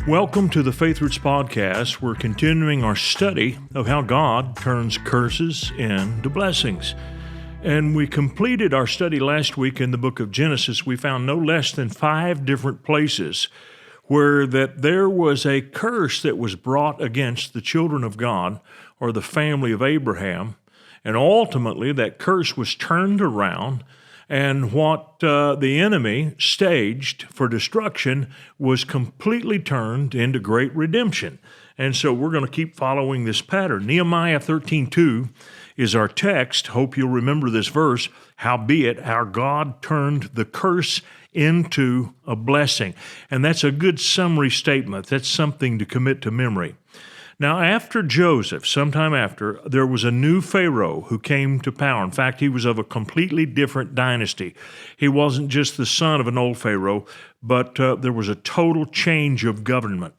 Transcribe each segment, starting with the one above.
Welcome to the Faith Roots Podcast. We're continuing our study of how God turns curses into blessings. And we completed our study last week in the book of Genesis. We found no less than 5 different places where that there was a curse that was brought against the children of God or the family of Abraham. And ultimately, that curse was turned around, and what the enemy staged for destruction was completely turned into great redemption. And so we're going to keep following this pattern. Nehemiah 13:2 is our text. Hope you'll remember this verse. Howbeit, our God turned the curse into a blessing. And that's a good summary statement. That's something to commit to memory. Now, after Joseph, sometime after, there was a new pharaoh who came to power. In fact, he was of a completely different dynasty. He wasn't just the son of an old pharaoh, but there was a total change of government.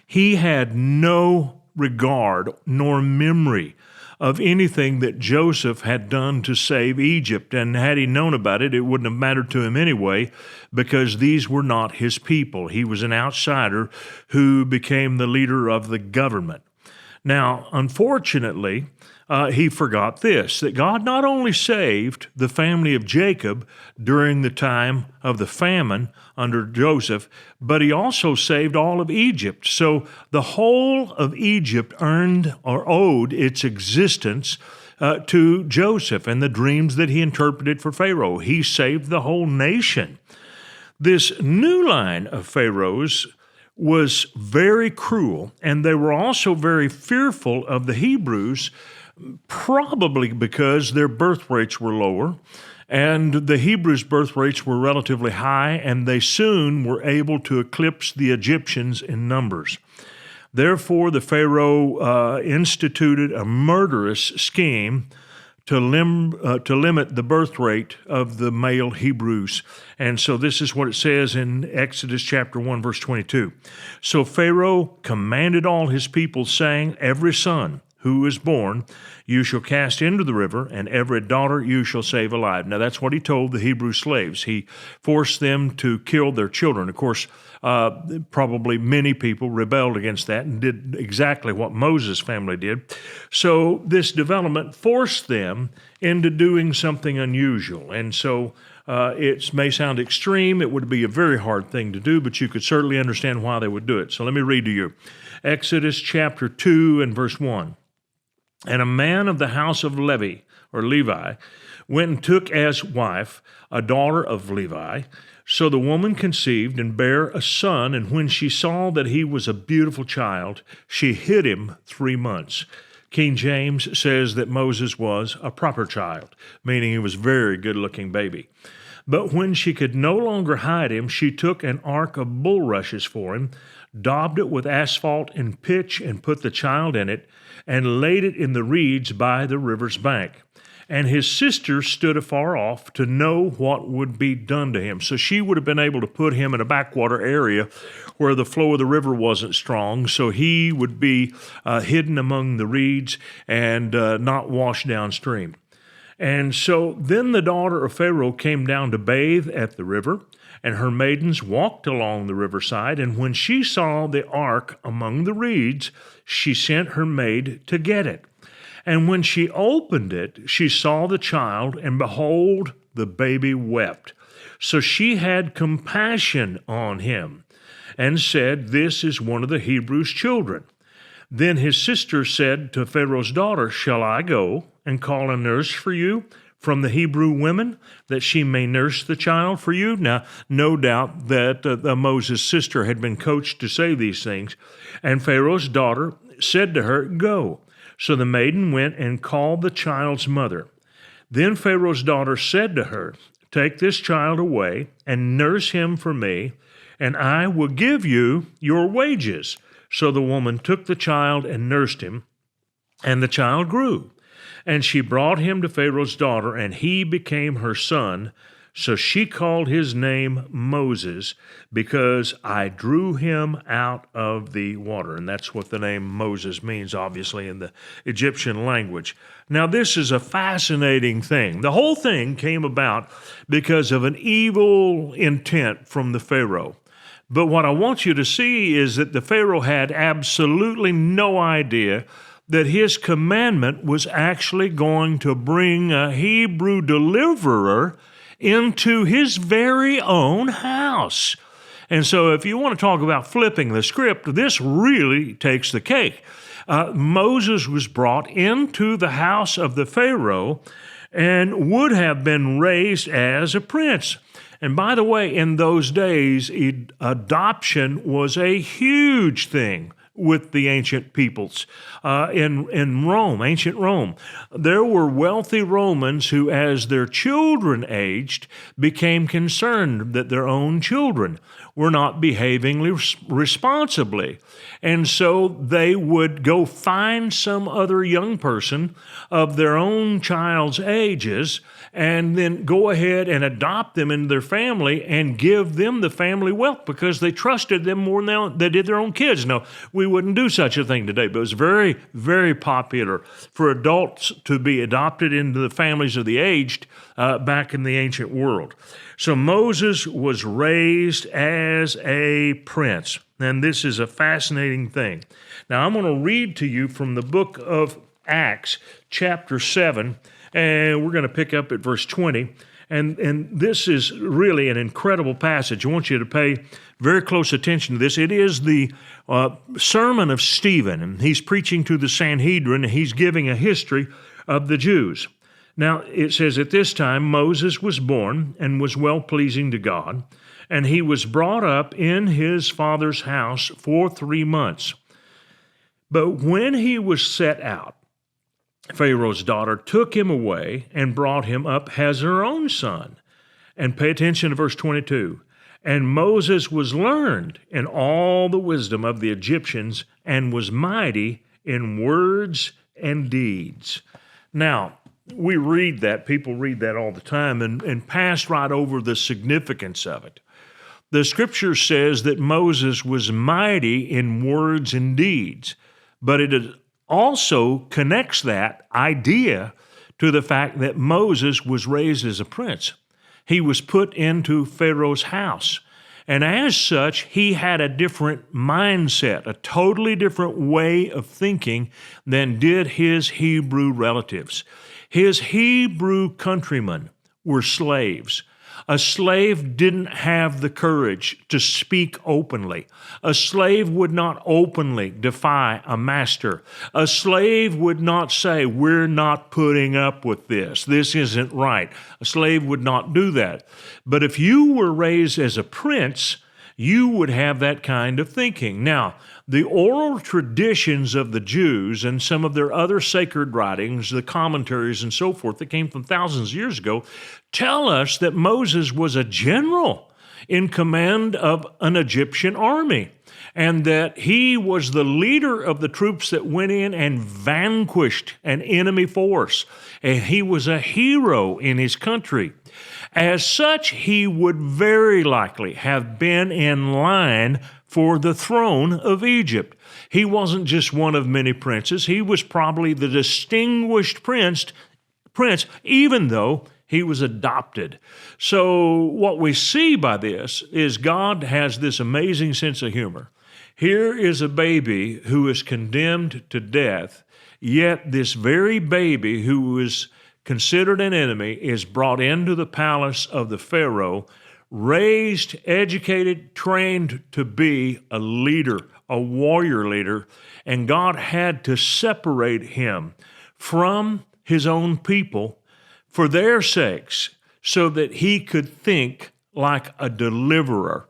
He had no regard nor memory of anything that Joseph had done to save Egypt. And had he known about it, it wouldn't have mattered to him anyway, because these were not his people. He was an outsider who became the leader of the government. Now, unfortunately, he forgot this, that God not only saved the family of Jacob during the time of the famine under Joseph, but he also saved all of Egypt. So the whole of Egypt earned or owed its existence to Joseph and the dreams that he interpreted for Pharaoh. He saved the whole nation. This new line of pharaohs was very cruel, and they were also very fearful of the Hebrews, probably because their birth rates were lower, and the Hebrews' birth rates were relatively high, and they soon were able to eclipse the Egyptians in numbers. Therefore, the Pharaoh instituted a murderous scheme to limit the birth rate of the male Hebrews. And so this is what it says in Exodus chapter 1, verse 22. So Pharaoh commanded all his people, saying, every son who is born you shall cast into the river, and every daughter you shall save alive. Now that's what he told the Hebrew slaves. He forced them to kill their children. Of course, probably many people rebelled against that and did exactly what Moses' family did. So this development forced them into doing something unusual. And so it may sound extreme. It would be a very hard thing to do, but you could certainly understand why they would do it. So let me read to you. Exodus chapter 2 and verse 1. And a man of the house of Levi went and took as wife a daughter of Levi. So the woman conceived and bare a son, and when she saw that he was a beautiful child, she hid him 3 months. King James says that Moses was a proper child, meaning he was a very good-looking baby. But when she could no longer hide him, she took an ark of bulrushes for him, daubed it with asphalt and pitch, and put the child in it, and laid it in the reeds by the river's bank. And his sister stood afar off to know what would be done to him. So she would have been able to put him in a backwater area where the flow of the river wasn't strong, so he would be hidden among the reeds and not washed downstream. And so then the daughter of Pharaoh came down to bathe at the river, and her maidens walked along the riverside, and when she saw the ark among the reeds, she sent her maid to get it. And when she opened it, she saw the child, and behold, the baby wept. So she had compassion on him, and said, this is one of the Hebrews' children. Then his sister said to Pharaoh's daughter, shall I go and call a nurse for you from the Hebrew women, that she may nurse the child for you? Now, no doubt that Moses' sister had been coached to say these things. And Pharaoh's daughter said to her, go. So the maiden went and called the child's mother. Then Pharaoh's daughter said to her, take this child away and nurse him for me, and I will give you your wages. So the woman took the child and nursed him, and the child grew. And she brought him to Pharaoh's daughter, and he became her son. So she called his name Moses, because I drew him out of the water. And that's what the name Moses means, obviously, in the Egyptian language. Now, this is a fascinating thing. The whole thing came about because of an evil intent from the Pharaoh. But what I want you to see is that the Pharaoh had absolutely no idea that his commandment was actually going to bring a Hebrew deliverer into his very own house. And so if you want to talk about flipping the script, this really takes the cake. Moses was brought into the house of the Pharaoh and would have been raised as a prince. And by the way, in those days, adoption was a huge thing with the ancient peoples. In Rome, ancient Rome, there were wealthy Romans who, as their children aged, became concerned that their own children were not behaving responsibly. And so they would go find some other young person of their own child's ages and then go ahead and adopt them into their family and give them the family wealth because they trusted them more than they did their own kids. Now, we wouldn't do such a thing today, but it was very, very popular for adults to be adopted into the families of the aged back in the ancient world. So Moses was raised as a prince, and this is a fascinating thing. Now, I'm going to read to you from the book of Acts, chapter 7, and we're going to pick up at verse 20. And this is really an incredible passage. I want you to pay very close attention to this. It is the sermon of Stephen, and he's preaching to the Sanhedrin, and he's giving a history of the Jews. Now, it says, at this time, Moses was born and was well-pleasing to God, and he was brought up in his father's house for 3 months. But when he was set out, Pharaoh's daughter took him away and brought him up as her own son. And pay attention to verse 22. And Moses was learned in all the wisdom of the Egyptians and was mighty in words and deeds. Now, we read that, people read that all the time and pass right over the significance of it. The scripture says that Moses was mighty in words and deeds, but it also connects that idea to the fact that Moses was raised as a prince. He was put into Pharaoh's house. And as such, he had a different mindset, a totally different way of thinking than did his Hebrew relatives. His Hebrew countrymen were slaves. A slave didn't have the courage to speak openly. A slave would not openly defy a master. A slave would not say, we're not putting up with this. This isn't right. A slave would not do that. But if you were raised as a prince, you would have that kind of thinking. Now, the oral traditions of the Jews and some of their other sacred writings, the commentaries and so forth that came from thousands of years ago, tell us that Moses was a general in command of an Egyptian army, and that he was the leader of the troops that went in and vanquished an enemy force. And he was a hero in his country. As such, he would very likely have been in line for the throne of Egypt. He wasn't just one of many princes. He was probably the distinguished prince, even though he was adopted. So what we see by this is God has this amazing sense of humor. Here is a baby who is condemned to death, yet this very baby who is considered an enemy is brought into the palace of the Pharaoh, raised, educated, trained to be a leader, a warrior leader, and God had to separate him from his own people for their sakes so that he could think like a deliverer.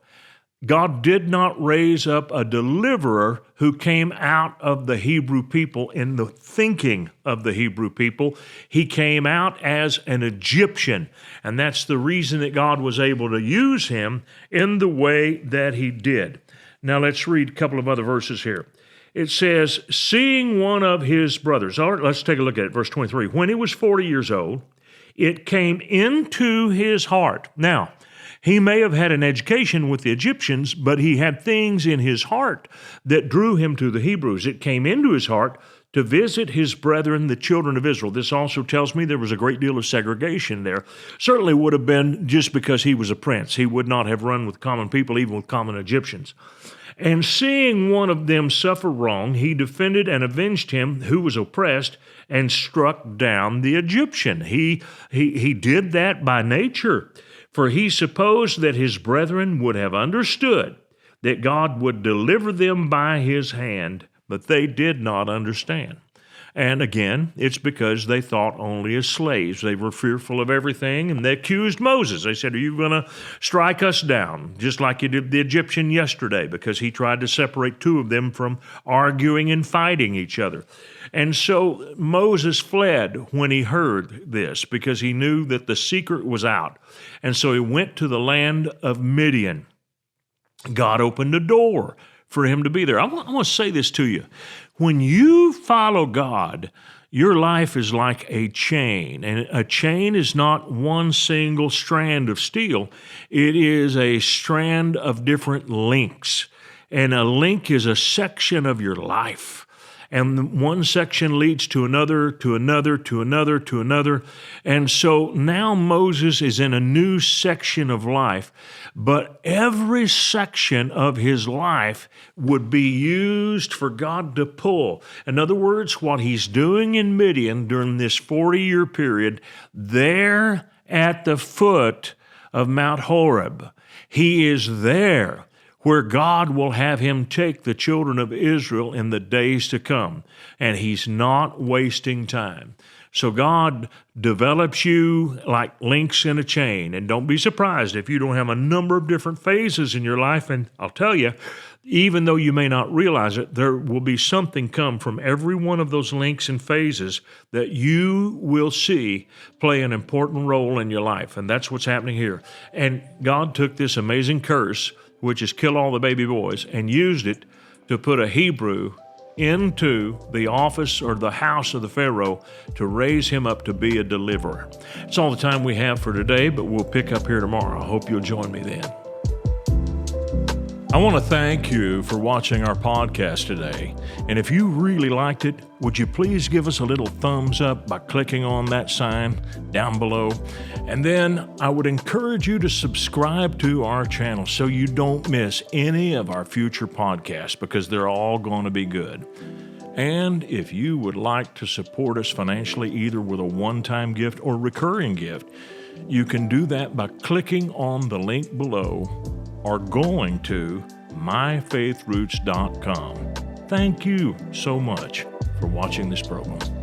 God did not raise up a deliverer who came out of the Hebrew people in the thinking of the Hebrew people. He came out as an Egyptian, and that's the reason that God was able to use him in the way that he did. Now let's read a couple of other verses here. It says, seeing one of his brothers, all right, let's take a look at it, verse 23. When he was 40 years old, It came into his heart. Now, he may have had an education with the Egyptians, but he had things in his heart that drew him to the Hebrews. It came into his heart to visit his brethren, the children of Israel. This also tells me there was a great deal of segregation there. Certainly would have been just because he was a prince. He would not have run with common people, even with common Egyptians. And seeing one of them suffer wrong, he defended and avenged him who was oppressed and struck down the Egyptian. He did that by nature, for he supposed that his brethren would have understood that God would deliver them by his hand, but they did not understand. And again, it's because they thought only as slaves. They were fearful of everything, and they accused Moses. They said, "Are you going to strike us down, just like you did the Egyptian yesterday?" Because he tried to separate two of them from arguing and fighting each other. And so Moses fled when he heard this, because he knew that the secret was out. And so he went to the land of Midian. God opened a door for him to be there. I want to say this to you. When you follow God, your life is like a chain, and a chain is not one single strand of steel. It is a strand of different links, and a link is a section of your life. And one section leads to another, to another, to another, to another. And so now Moses is in a new section of life, but every section of his life would be used for God to pull. In other words, what he's doing in Midian during this 40-year period, there at the foot of Mount Horeb, he is there where God will have him take the children of Israel in the days to come. And he's not wasting time. So God develops you like links in a chain. And don't be surprised if you don't have a number of different phases in your life. And I'll tell you, even though you may not realize it, there will be something come from every one of those links and phases that you will see play an important role in your life. And that's what's happening here. And God took this amazing curse, which is kill all the baby boys, and used it to put a Hebrew into the office or the house of the pharaoh to raise him up to be a deliverer. It's all the time we have for today, but we'll pick up here tomorrow. I hope you'll join me then. I want to thank you for watching our podcast today. And if you really liked it, would you please give us a little thumbs up by clicking on that sign down below? And then I would encourage you to subscribe to our channel so you don't miss any of our future podcasts, because they're all going to be good. And if you would like to support us financially, either with a one-time gift or recurring gift, you can do that by clicking on the link below or going to myfaithroots.com. Thank you so much for watching this program.